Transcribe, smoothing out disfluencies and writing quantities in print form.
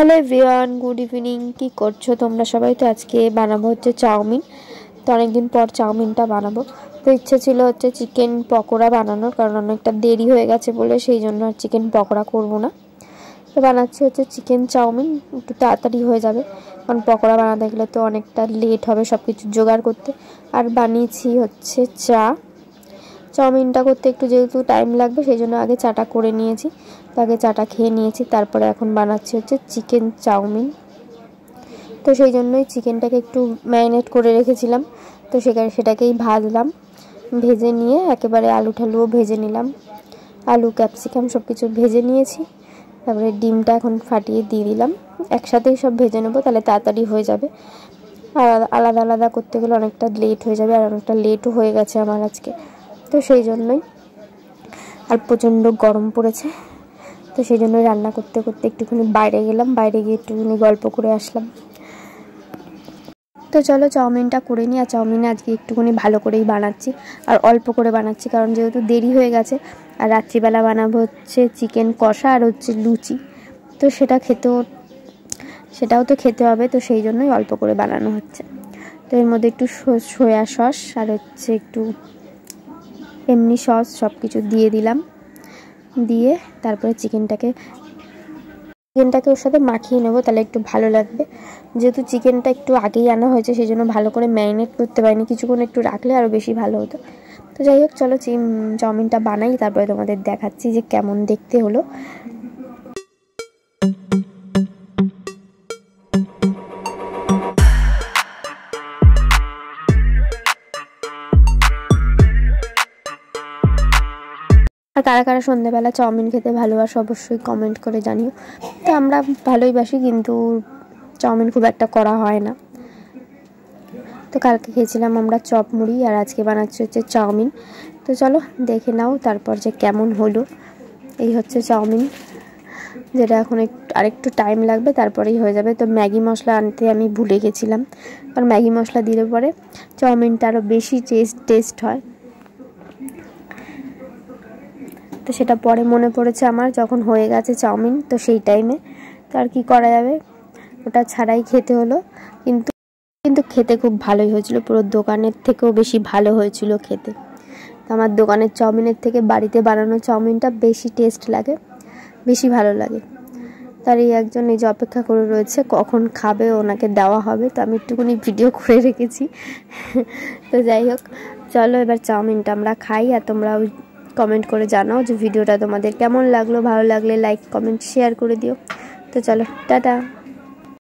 Hello everyone, good evening. কি করছো তোমরা সবাই? তো আজকে বানাবো হচ্ছে চাউমিন। তো অনেকদিন পর চাউমিনটা বানাবো। তো ইচ্ছে ছিল হচ্ছে চিকেন পকোড়া বানানোর, কারণ অনেকটা দেরি হয়ে গেছে বলে সেই জন্য আর চিকেন পকোড়া করবো না। তো বানাচ্ছি হচ্ছে চিকেন চাউমিন, একটু তাড়াতাড়ি হয়ে যাবে, কারণ পকোড়া বানাতে গেলে তো অনেকটা লেট হবে সব কিছু জোগাড় করতে। আর বানিয়েছি হচ্ছে চাউমিনটা করতে একটু যেহেতু টাইম লাগবে সেই জন্য আগে চাটা করে নিয়েছি। তো আগে চাটা খেয়ে নিয়েছি, তারপরে এখন বানাচ্ছি হচ্ছে চিকেন চাউমিন। তো সেই জন্যই চিকেনটাকে একটু ম্যারিনেট করে রেখেছিলাম। তো সেটাকেই ভাজলাম, ভেজে নিয়ে একেবারে আলু ঠালুও ভেজে নিলাম, আলু ক্যাপসিকাম সব কিছু ভেজে নিয়েছি। তারপরে ডিমটা এখন ফাটিয়ে দিয়ে দিলাম, একসাথেই সব ভেজে নেবো, তাহলে তাড়াতাড়ি হয়ে যাবে। আর আলাদা আলাদা করতে গেলে অনেকটা লেট হয়ে যাবে, আর অনেকটা লেটও হয়ে গেছে আমার আজকে। তো সেই জন্যই, আর প্রচণ্ড গরম পড়েছে, তো সেই জন্যই রান্না করতে করতে একটুখানি বাইরে গেলাম, বাইরে গিয়ে একটুখানি গল্প করে আসলাম। তো চলো চাউমিনটা করে নিই। আর চাউমিন আজকে একটুখানি ভালো করেই বানাচ্ছি, আর অল্প করে বানাচ্ছি, কারণ যেহেতু দেরি হয়ে গেছে। আর রাত্রিবেলা বানাবো হচ্ছে চিকেন কষা আর হচ্ছে লুচি। তো সেটাও তো খেতে হবে, তো সেই জন্যই অল্প করে বানানো হচ্ছে। তো এর মধ্যে একটু সয়া সস আর হচ্ছে একটু এমনি সস সব কিছু দিয়ে দিলাম, দিয়ে তারপরে চিকেনটাকে ওর সাথে মাখিয়ে নেবো, তাহলে একটু ভালো লাগবে। যেহেতু চিকেনটা একটু আগেই আনা হয়েছে সেই জন্য ভালো করে ম্যারিনেট করতে পারিনি, কিছুক্ষণ একটু রাখলে আরও বেশি ভালো হতো। তো যাই হোক, চলো চাউমিনটা বানাই, তারপরে তোমাদের দেখাচ্ছি যে কেমন দেখতে হলো। আর কারা কারা সন্ধ্যেবেলা চাউমিন খেতে ভালোবাসো অবশ্যই কমেন্ট করে জানিও। তো আমরা ভালোই বাসি, কিন্তু চাউমিন খুব একটা করা হয় না। তো কালকে খেয়েছিলাম আমরা চপ মুড়ি, আর আজকে বানাচ্ছি হচ্ছে চাউমিন। তো চলো দেখে নাও তারপর যে কেমন হলো। এই হচ্ছে চাউমিন, যেটা এখন আরেকটু টাইম লাগবে, তারপরেই হয়ে যাবে। তো ম্যাগি মশলা আনতে আমি ভুলে গেছিলাম, কারণ ম্যাগি মশলা দিলে পরে চাউমিনটা আরও বেশি টেস্ট হয়। তো সেটা পরে মনে পড়েছে আমার, যখন হয়ে গেছে চাউমিন, তো সেই টাইমে তো আর কি করা যাবে, ওটা ছাড়াই খেতে হলো। কিন্তু খেতে খুব ভালোই হয়েছিল, পুরো দোকানের থেকেও বেশি ভালো হয়েছিল খেতে। আমার দোকানের চাউমিনের থেকে বাড়িতে বানানো চাউমিনটা বেশি টেস্ট লাগে, বেশি ভালো লাগে। তার এই একজন এই যে অপেক্ষা করে রয়েছে কখন খাবে, ওনাকে দেওয়া হবে। তো আমি একটুখানি ভিডিও করে রেখেছি। তো যাই হোক, চলো এবার চাউমিনটা আমরা খাই, আর তোমরাও কমেন্ট করে জানাও যে ভিডিওটা তোমাদের কেমন লাগলো। ভালো লাগলে লাইক কমেন্ট শেয়ার করে দিও। তো চলো, টাটা।